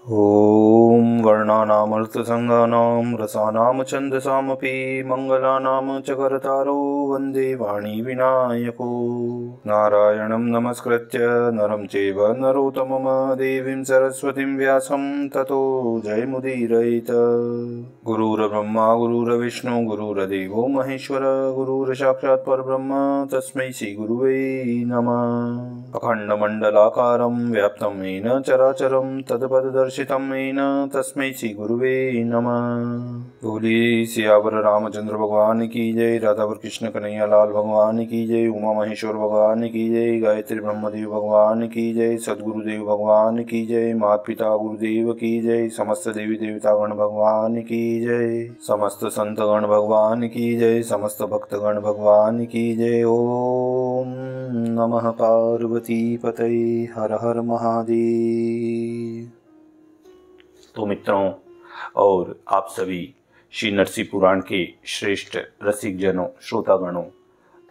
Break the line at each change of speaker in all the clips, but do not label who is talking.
ॐ वर्णानामर्थसङ्गानां रसानां छन्दसामपि मङ्गलानां च कर्तारो वन्दे वाणीविनायको। नारायणं नमस्कृत्य नरं चैव नरोत्तमं देवीं सरस्वतीं व्यासं ततो जयमुदीरयेत्। गुरुर्ब्रह्मा गुरुर्विष्णु गुरुर्देवो महेश्वर गुरुर्साक्षात् परब्रह्म तस्मै श्रीगुरुवे नमः। अखण्डमण्डलाकारं व्याप्तं येन चराचरं तत्पददर्शितं येन तस्मै श्रीगुरुवे नमः। बोलिए सियावर रामचंद्र भगवान की जय, राधावर कृष्ण कन्हैया लाल भगवान की जय, उमा महेश्वर भगवान की जय, गायत्री ब्रह्मदेव भगवान की जय, सद्गुरुदेव भगवान की जय, माता पिता गुरुदेव की जय, समस्त देवी देवतागण भगवान की जय, समस्त संतगण भगवान की जय, समस्त भक्तगण भगवान की जय। ओम नमः पार्वती पतये, हर हर महादेव। तो मित्रों और आप सभी श्री नरसिंह पुराण के श्रेष्ठ रसिक जनों, श्रोतागणों,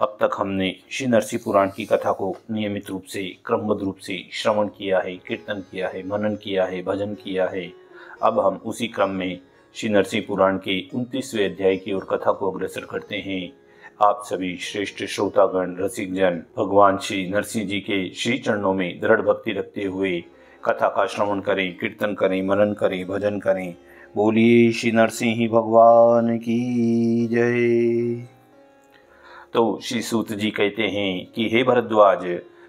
अब तक हमने श्री नरसिंह पुराण की कथा को नियमित रूप से क्रमबद्ध रूप से श्रवण किया है, कीर्तन किया है, मनन किया है, भजन किया है। अब हम उसी क्रम में श्री नरसिंह पुराण के 29वें अध्याय की ओर कथा को अग्रसर करते हैं। आप सभी श्रेष्ठ श्रोतागण, रसिक जन भगवान श्री नरसिंह जी के श्री चरणों में दृढ़ भक्ति रखते हुए कथा का श्रवण करें, कीर्तन करें, मनन करें, भजन करें। बोलिए श्री नरसिंह भगवान की जय। तो श्री सूत जी कहते हैं कि हे भरद्वाज,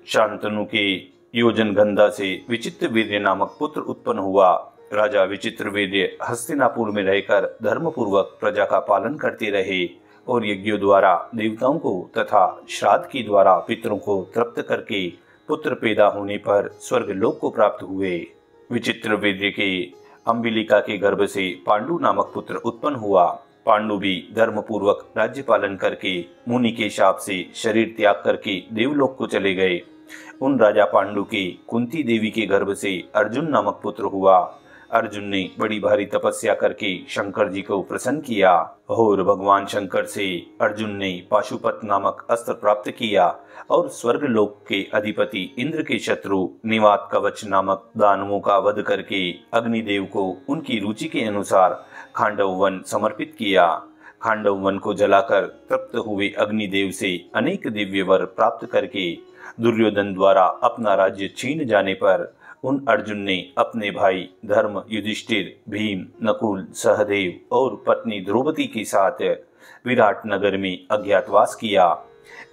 शांतनु के योजन गंधा से विचित्रवीर्य नामक पुत्र उत्पन्न हुआ। राजा विचित्रवीर्य हस्तिनापुर में रहकर धर्मपूर्वक प्रजा का पालन करते रहे और यज्ञों द्वारा देवताओं को तथा श्राद्ध की द्वारा पितरों को तृप्त करके पुत्र पैदा होने पर स्वर्ग लोक को प्राप्त हुए। विचित्रवीर्य के अंबिलिका के गर्भ से पांडु नामक पुत्र उत्पन्न हुआ। पांडु भी धर्म पूर्वक राज्य पालन करके मुनि के शाप से शरीर त्याग करके देवलोक को चले गए। उन राजा पांडु के कुंती देवी के गर्भ से अर्जुन नामक पुत्र हुआ। अर्जुन ने बड़ी भारी तपस्या करके शंकर जी को प्रसन्न किया और भगवान शंकर से अर्जुन ने पाशुपत नामक अस्त्र प्राप्त किया और स्वर्ग लोक के अधिपति इंद्र के शत्रु निवात कवच नामक दानवों का वध करके अग्निदेव को उनकी रुचि के अनुसार खांडव वन समर्पित किया। खांडव वन को जलाकर तृप्त हुए अग्निदेव से अनेक दिव्य वर प्राप्त करके दुर्योधन द्वारा अपना राज्य छीन जाने पर उन अर्जुन ने अपने भाई धर्म, युधिष्ठिर, भीम, नकुल, सहदेव और पत्नी द्रौपदी के साथ विराट नगर में अज्ञातवास किया।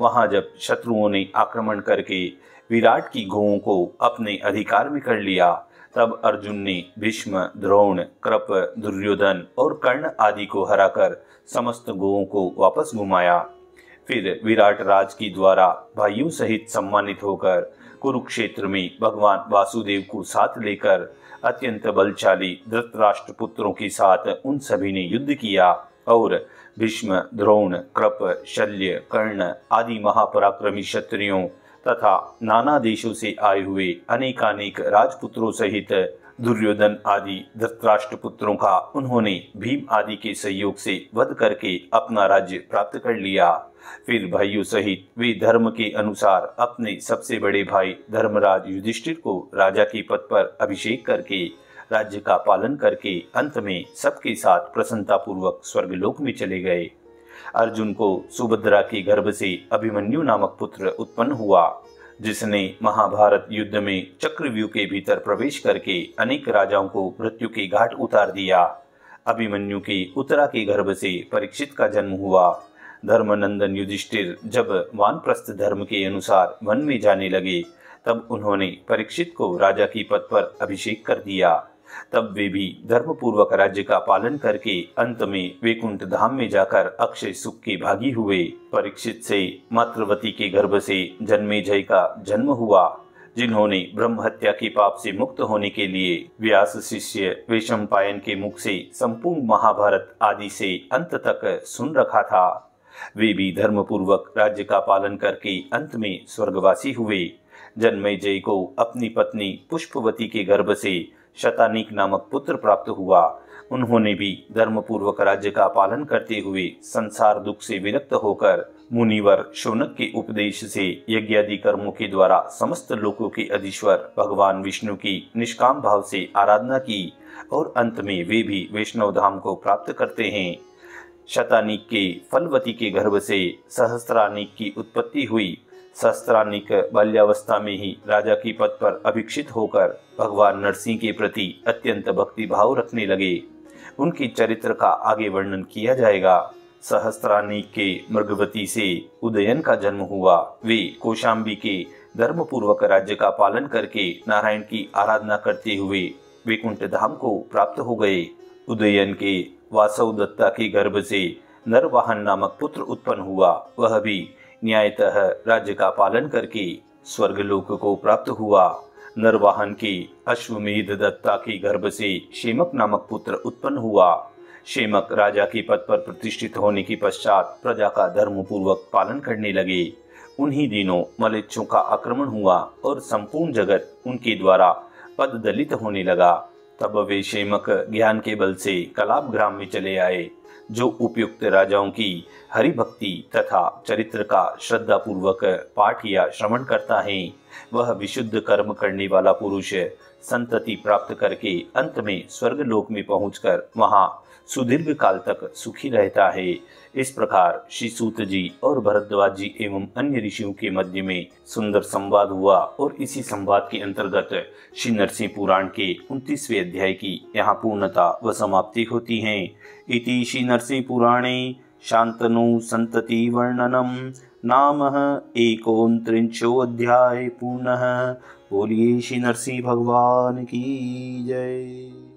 वहां जब शत्रुओं ने आक्रमण करके विराट की गौओं को अपने अधिकार में कर लिया, तब अर्जुन ने भीष्म, द्रोण, कृप, दुर्योधन और कर्ण आदि को हराकर समस्त गौओं को वापस घुमाया। फिर विराट राज की द्वारा भाइयों सहित सम्मानित होकर कुरुक्षेत्र में भगवान वासुदेव को साथ लेकर अत्यंत बलशाली धृतराष्ट्र पुत्रों के साथ उन सभी ने युद्ध किया और भीष्म, द्रोण, कृप, शल्य, कर्ण आदि महापराक्रमी क्षत्रियों तथा नाना देशों से आए हुए अनेकानेक राजपुत्रों सहित दुर्योधन आदि धृतराष्ट्र पुत्रों का उन्होंने भीम आदि के सहयोग से वध करके अपना राज्य प्राप्त कर लिया। फिर भाइयों सहित वे धर्म के अनुसार अपने सबसे बड़े भाई धर्मराज युधिष्ठिर को राजा के पद पर अभिषेक करके राज्य का पालन करके अंत में सबके साथ प्रसन्नता पूर्वक स्वर्गलोक में चले गए। अर्जुन को सुभद्रा के गर्भ से अभिमन्यु नामक पुत्र उत्पन्न हुआ, जिसने महाभारत युद्ध में चक्रव्यूह के भीतर प्रवेश करके अनेक राजाओं को मृत्यु के घाट उतार दिया। अभिमन्यु के उत्तरा के गर्भ से परीक्षित का जन्म हुआ। धर्मनंदन युधिष्ठिर जब वानप्रस्थ धर्म के अनुसार वन में जाने लगे, तब उन्होंने परीक्षित को राजा की पद पर अभिषेक कर दिया। तब वे भी धर्मपूर्वक राज्य का पालन करके अंत में वैकुंठ धाम में जाकर अक्षय सुख के भागी हुए। परीक्षित से मातृवती के गर्भ से जन्मेजय का जन्म हुआ, जिन्होंने ब्रह्म हत्या के पाप से मुक्त होने के लिए व्यास शिष्य वैशंपायन के मुख से संपूर्ण महाभारत आदि से अंत तक सुन रखा था। वे भी धर्मपूर्वक राज्य का पालन करके अंत में स्वर्गवासी हुए। जन्मेजय को अपनी पत्नी पुष्पवती के गर्भ से शतानीक नामक पुत्र प्राप्त हुआ। उन्होंने भी धर्मपूर्वक राज्य का पालन करते हुए संसार दुख से विरक्त होकर मुनिवर शौनक के उपदेश से यज्ञादि कर्मों के द्वारा समस्त लोकों के अधीश्वर भगवान विष्णु की निष्काम भाव से आराधना की और अंत में वे भी वैष्णव धाम को प्राप्त करते हैं। शतानीक के फलवती के गर्भ से सहस्त्रानीक की उत्पत्ति हुई। सहस्त्रानीक बाल्यावस्था में ही राजा की पद पर अभिषिक्त होकर भगवान नरसिंह के प्रति अत्यंत भक्ति भाव रखने लगे। उनकी चरित्र का आगे वर्णन किया जाएगा। सहस्त्रानीक के मृगवती से उदयन का जन्म हुआ। वे कौशाम्बी के धर्मपूर्वक राज्य का पालन करके नारायण की आराधना करते हुए वैकुंठ धाम को प्राप्त हो गए। उदयन के वासव दत्ता के गर्भ से नरवाहन नामक पुत्र उत्पन्न हुआ। वह भी न्यायतः राज्य का पालन करके स्वर्गलोक को प्राप्त हुआ। नरवाहन के अश्वमेध दत्ता के गर्भ से शेमक नामक पुत्र उत्पन्न हुआ। शेमक राजा के पद पर प्रतिष्ठित होने के पश्चात प्रजा का धर्म पूर्वक पालन करने लगे। उन्हीं दिनों मलेच्छों का आक्रमण हुआ और संपूर्ण जगत उनके द्वारा पद दलित होने लगा। तब वे शेमक ज्ञान के बल से कलाप ग्राम में चले आए। जो उपयुक्त राजाओं की हरिभक्ति तथा चरित्र का श्रद्धा पूर्वक पाठ या श्रवण करता है, वह विशुद्ध कर्म करने वाला पुरुष संतति प्राप्त करके अंत में स्वर्गलोक में पहुंचकर वहां सुदीर्घ काल तक सुखी रहता है। इस प्रकार श्री सूत जी और भरद्वाज जी एवं अन्य ऋषियों के मध्य में सुंदर संवाद हुआ और इसी संवाद के अंतर्गत श्री नरसिंह पुराण के 29वें अध्याय की यहाँ पूर्णता व समाप्ति होती है। इति श्री नरसिंह पुराणे शांतनु संतति वर्णनम नाम 39 पूर्णः। बोलिए श्री नरसिंह भगवान की जय।